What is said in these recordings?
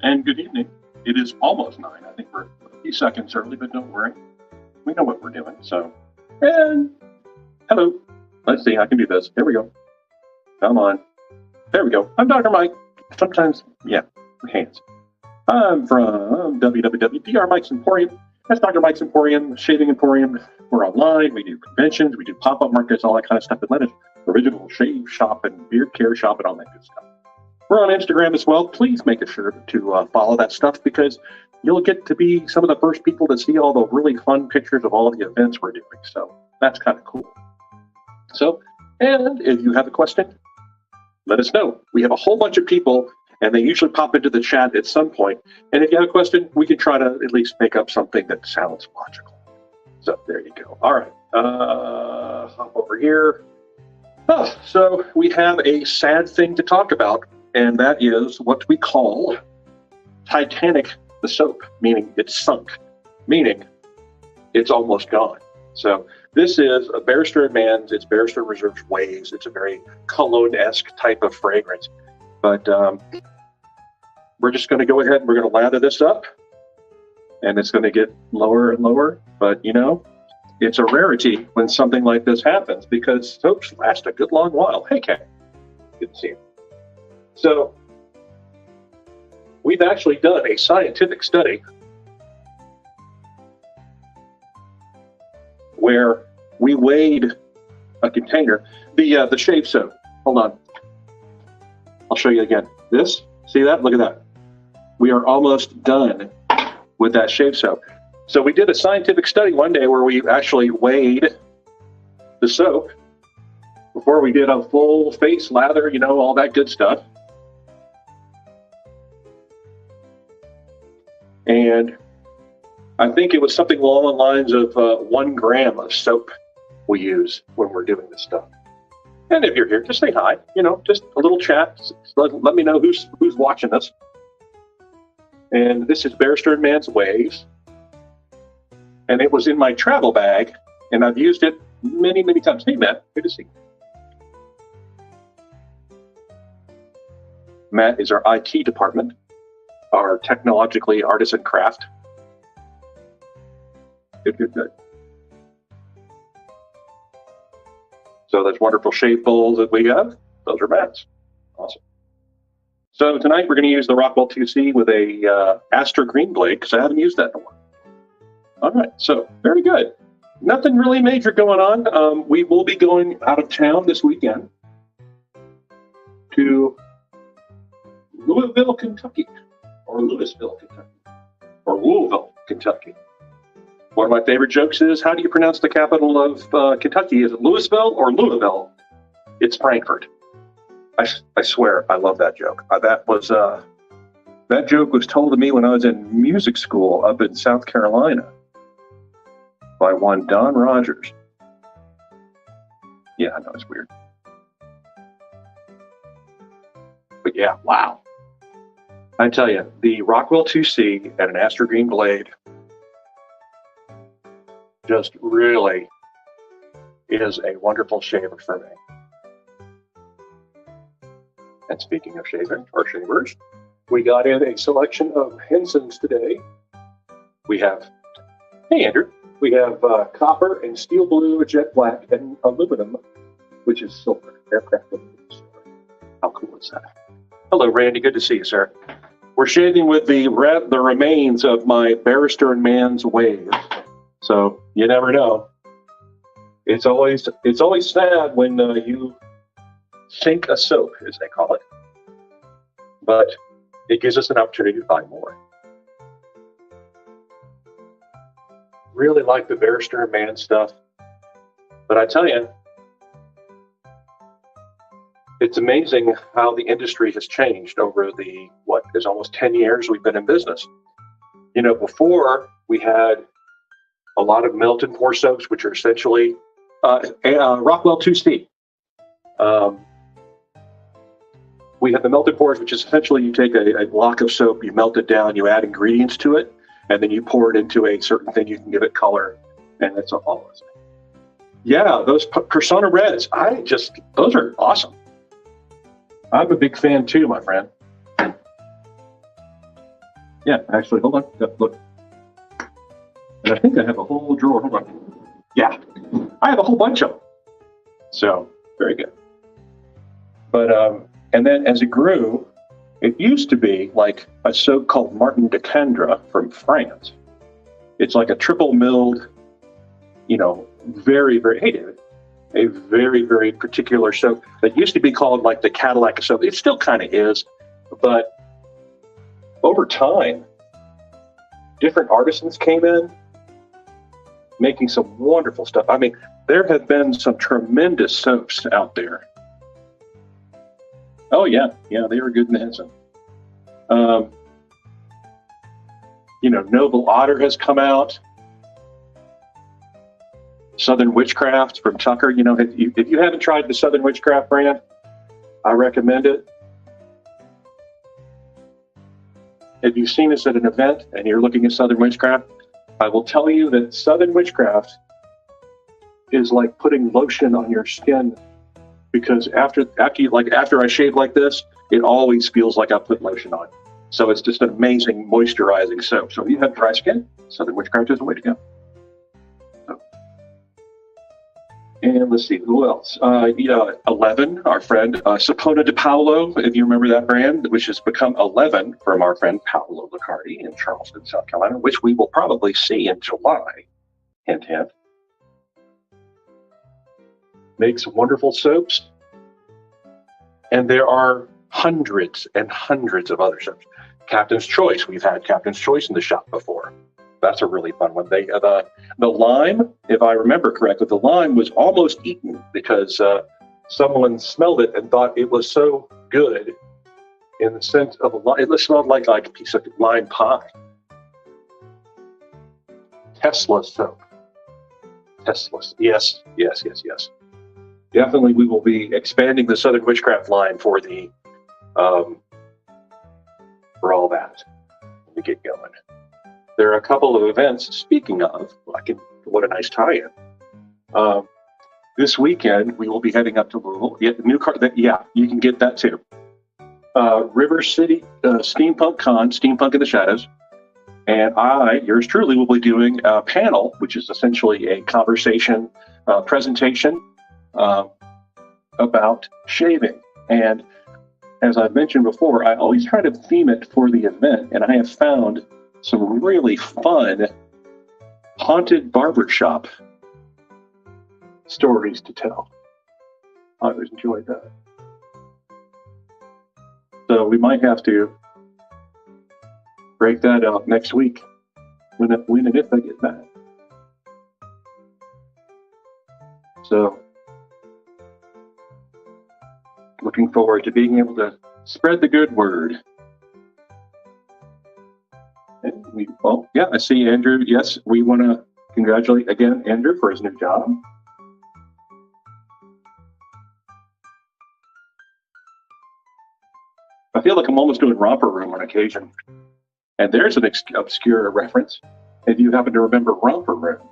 and good evening. It is almost 9. I think we're a few seconds early, but don't worry. We know what we're doing. So, and hello. Let's see. I can do this. Here we go. Come on. There we go. I'm Dr. Mike. Sometimes, hands. I'm from www.Dr. Mike's Emporium. That's Dr. Mike's Emporium, Shaving Emporium. We're online. We do conventions. We do pop-up markets, all that kind of stuff. Atlanta's original shave shop and beard care shop and all that good stuff. We're on Instagram as well. Please make sure to follow that stuff because you'll get to be some of the first people to see all the really fun pictures of all the events we're doing. So that's kind of cool. So, and if you have a question, let us know. We have a whole bunch of people and they usually pop into the chat at some point. And if you have a question, we can try to at least make up something that sounds logical. So there you go. All right. Hop over here. Oh, so we have a sad thing to talk about, and that is what we call Titanic the soap, meaning it's sunk, meaning it's almost gone. So this is a Barrister & Manns. It's Barrister Reserve's Waves. It's a very cologne-esque type of fragrance. But we're just going to go ahead and we're going to lather this up, and it's going to get lower and lower. But, you know, it's a rarity when something like this happens because soaps last a good long while. Hey, Kay. Good to see you. So we've actually done a scientific study where we weighed a container, the shave soap. Hold on. I'll show you again. This, see that? Look at that. We are almost done with that shave soap. So we did a scientific study one day where we actually weighed the soap before we did a full face lather, you know, all that good stuff. And I think it was something along the lines of 1 gram of soap we use when we're doing this stuff. And if you're here, just say hi, you know, just a little chat. Let me know who's watching us. And this is Barrister & Manns Waves. And it was in my travel bag, and I've used it many, many times. Hey, Matt, good to see you. Matt is our IT department, our technologically artisan craft. Good. So those wonderful shave bowls that we have, those are Matt's. Awesome. So tonight we're going to use the Rockwell 2C with a Astra Green Blade because I haven't used that in a while. All right, so very good. Nothing really major going on. We will be going out of town this weekend to Louisville, Kentucky, or Louisville, Kentucky, or Louisville, Kentucky. One of my favorite jokes is, how do you pronounce the capital of Kentucky? Is it Louisville or Louisville? It's Frankfort. I swear, I love that joke. That joke was told to me when I was in music school up in South Carolina by one Don Rogers. Yeah, I know it's weird. But yeah, wow. I tell you, the Rockwell 2C and an Astra Green Blade just really is a wonderful shaver for me. And speaking of shaving, or shavers, we got in a selection of Hensons today. We have, hey Andrew, we have copper and steel blue, jet black, and aluminum, which is silver, aircraft aluminum silver. How cool is that? Hello, Randy, good to see you, sir. We're shaving with the remains of my Barrister & Manns Waves. So you never know. It's always sad when you sink a soap, as they call it. But it gives us an opportunity to buy more. Really like the Barrister & Manns stuff. But I tell you, it's amazing how the industry has changed over the, what is almost 10 years we've been in business. You know, before we had a lot of melt and pour soaps, which are essentially Rockwell 2C. We have the melted pours, which is essentially you take a block of soap, you melt it down, you add ingredients to it, and then you pour it into a certain thing. You can give it color, and that's all. Yeah, those Persona Reds, those are awesome. I'm a big fan too, my friend. Yeah, actually, hold on. Look. And I think I have a whole drawer. Hold on. Yeah, I have a whole bunch of them. So, very good. But, and then as it grew, it used to be like a soap called Martin de Candra from France. It's like a triple milled, very, very, hey, David, a very, very particular soap that used to be called like the Cadillac soap. It still kind of is, but over time, different artisans came in making some wonderful stuff. I mean, there have been some tremendous soaps out there. Oh, yeah, they were good in the Henson. Noble Otter has come out. Southern Witchcraft from Tucker. If you haven't tried the Southern Witchcraft brand, I recommend it. If you've seen us at an event and you're looking at Southern Witchcraft, I will tell you that Southern Witchcraft is like putting lotion on your skin, because after I shave like this, it always feels like I put lotion on. So it's just an amazing moisturizing soap. So if you have dry skin, Southern Witchcraft is the way to go. And let's see, who else? 11, our friend, Sapona de Paolo, if you remember that brand, which has become 11 from our friend Paolo Licardi in Charleston, South Carolina, which we will probably see in July. Hint, hint. Makes wonderful soaps. And there are hundreds and hundreds of other soaps. Captain's Choice, we've had Captain's Choice in the shop before. That's a really fun one. The lime, if I remember correctly, the lime was almost eaten because someone smelled it and thought it was so good in the sense of a lime. It smelled like a piece of lime pie. Tesla soap. Tesla. Yes. Definitely, we will be expanding the Southern Witchcraft line for all that. Let me get going. There are a couple of events. Speaking of, what a nice tie-in. This weekend, we will be heading up to Louisville. Yeah, the new car. You can get that too. River City Steampunk Con, Steampunk in the Shadows. And yours truly, will be doing a panel, which is essentially a conversation presentation about shaving. And as I've mentioned before, I always try to theme it for the event, and I have found some really fun haunted barbershop stories to tell. I always enjoyed that. So we might have to break that out next week when and if I get back. So looking forward to being able to spread the good word. And I see Andrew. Yes, we want to congratulate again Andrew for his new job. I feel like I'm almost doing Romper Room on occasion. And there's an obscure reference, if you happen to remember Romper Room.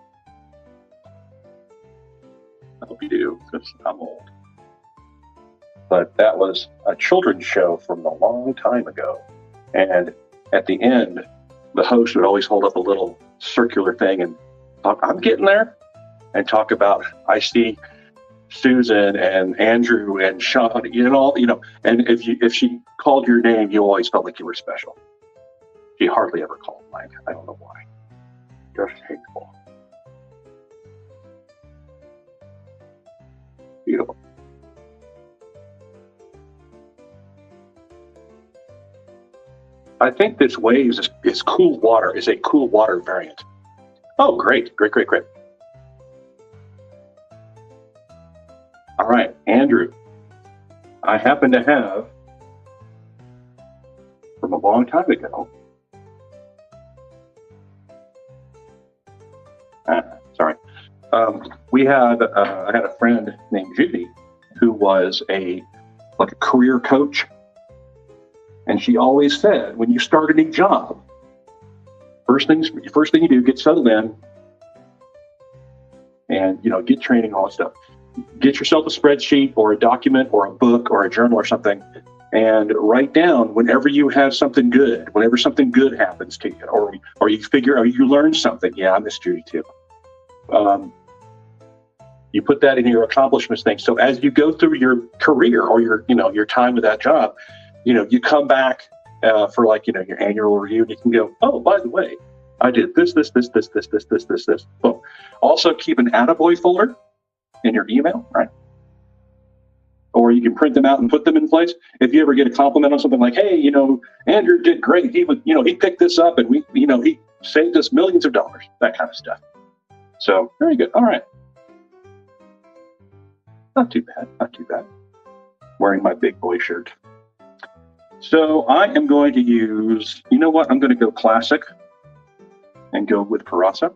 I hope you do, because I'm old. But that was a children's show from a long time ago. And at the end, the host would always hold up a little circular thing and talk, I'm getting there, and talk about, I see Susan and Andrew and Sean, and if she called your name, you always felt like you were special. She hardly ever called mine. I don't know why. Just hateful. Beautiful. I think this Waves is cool water, is a cool water variant. Oh, great. All right, Andrew. I happen to have, from a long time ago, I had a friend named Judy who was a career coach. And she always said, when you start a new job, first thing you do, get settled in and, get training, all that stuff. Get yourself a spreadsheet or a document or a book or a journal or something and write down whenever you have something good, whenever something good happens to you, or you figure, or you learn something. Yeah, I miss Judy too. You put that in your accomplishments thing. So as you go through your career or your time with that job, you come back for your annual review, and you can go, oh, by the way, I did this. Boom. Also keep an attaboy folder in your email, right? Or you can print them out and put them in place. If you ever get a compliment on something like, hey, Andrew did great. He picked this up and he saved us millions of dollars, that kind of stuff. So very good. All right. Not too bad. Wearing my big boy shirt. So I am going to use, I'm going to go classic and go with Peraza.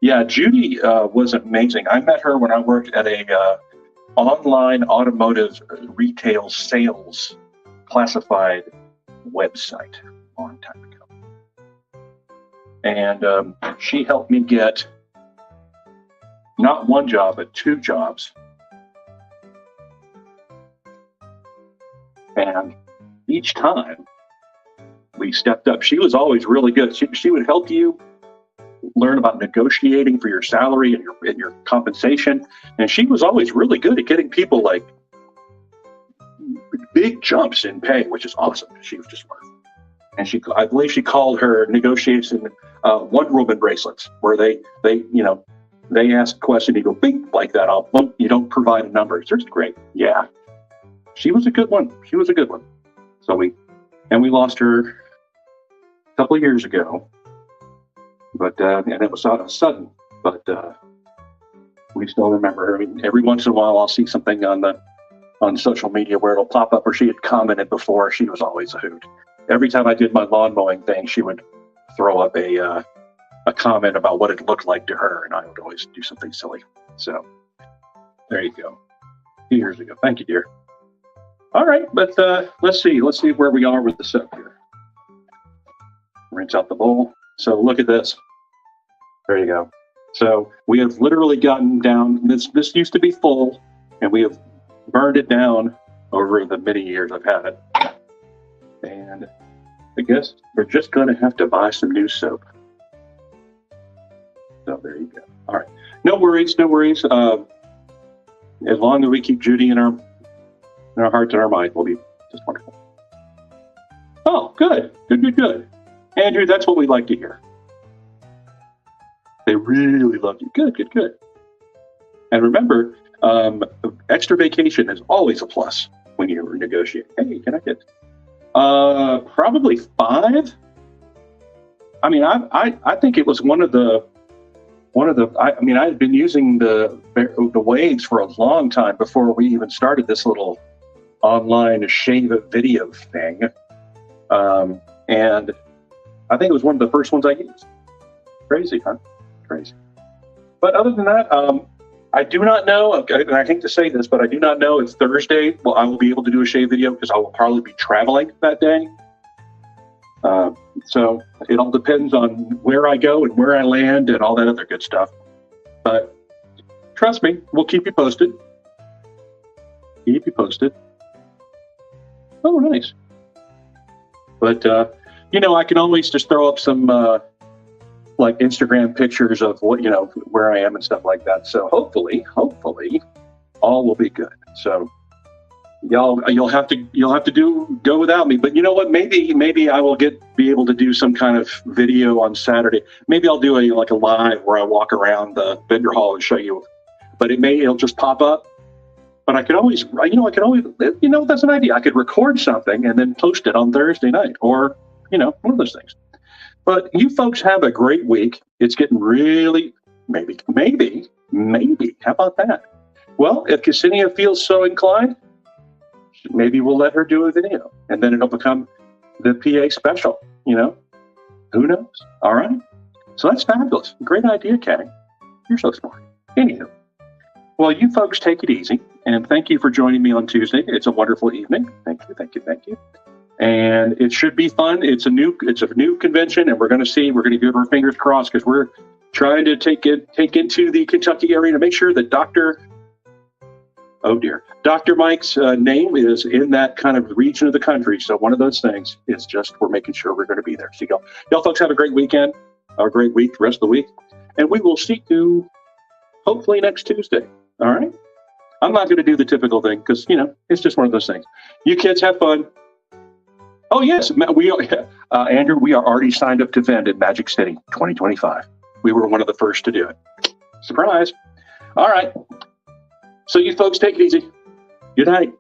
Yeah, Judy was amazing. I met her when I worked at a online automotive retail sales classified website a long time ago. And she helped me get not one job, but 2 jobs. And each time we stepped up, she was always really good. She would help you learn about negotiating for your salary and your compensation. And she was always really good at getting people like big jumps in pay, which is awesome. She was just wonderful. And I believe she called her negotiation one-woman bracelets, where they ask a question, you go bing like that. You don't provide a number. It's just great. Yeah. She was a good one. So we lost her a couple of years ago, but and it was sudden. But we still remember her. I mean, every once in a while, I'll see something on social media where it'll pop up where she had commented before. She was always a hoot. Every time I did my lawn mowing thing, she would throw up a comment about what it looked like to her, and I would always do something silly. So there you go. A few years ago. Thank you, dear. All right, but let's see where we are with the soap here. Rinse out the bowl. So look at this. There you go. So we have literally gotten down. This used to be full, and we have burned it down over the many years I've had it. And I guess we're just going to have to buy some new soap. So there you go. All right. No worries. As long as we keep Judy in our hearts and our minds, we'll be just wonderful. Oh, good. Andrew, that's what we like to hear. They really love you. Good. And remember, extra vacation is always a plus when you negotiate. Hey, can I get probably 5? I mean, I think it was one of the. I had been using the waves for a long time before we even started this little online shave video thing, and I think it was one of the first ones I used. Crazy, huh? Crazy. But other than that, I do not know, and I hate to say this, but I do not know if Thursday I will be able to do a shave video, because I will probably be traveling that day. So it all depends on where I go and where I land and all that other good stuff. But trust me, we'll keep you posted. Oh, nice. But, I can always just throw up some, like Instagram pictures of what, where I am and stuff like that. So hopefully all will be good. So you'll have to go without me, but you know what? Maybe I will be able to do some kind of video on Saturday. Maybe I'll do a live where I walk around the vendor hall and show you, but it'll just pop up. But I could always, that's an idea. I could record something and then post it on Thursday night, or, one of those things. But you folks have a great week. It's getting really, maybe. How about that? Well, if Ksenia feels so inclined, maybe we'll let her do a video, and then it'll become the PA special, Who knows? All right. So that's fabulous. Great idea, Kenny. You're so smart. Anywho. Well, you folks take it easy, and thank you for joining me on Tuesday. It's a wonderful evening. Thank you. And it should be fun. It's a new convention, and we're going to give our fingers crossed, because we're trying to take into the Kentucky area to make sure that Dr. Oh dear. Dr. Mike's name is in that kind of region of the country. So one of those things is just we're making sure we're going to be there. So y'all folks have a great weekend, or a great week, the rest of the week. And we will see you hopefully next Tuesday. All right. I'm not going to do the typical thing because, it's just one of those things. You kids have fun. Oh, yes. We are, Andrew, we are already signed up to vend at Magic City 2025. We were one of the first to do it. Surprise. All right. So you folks take it easy. Good night.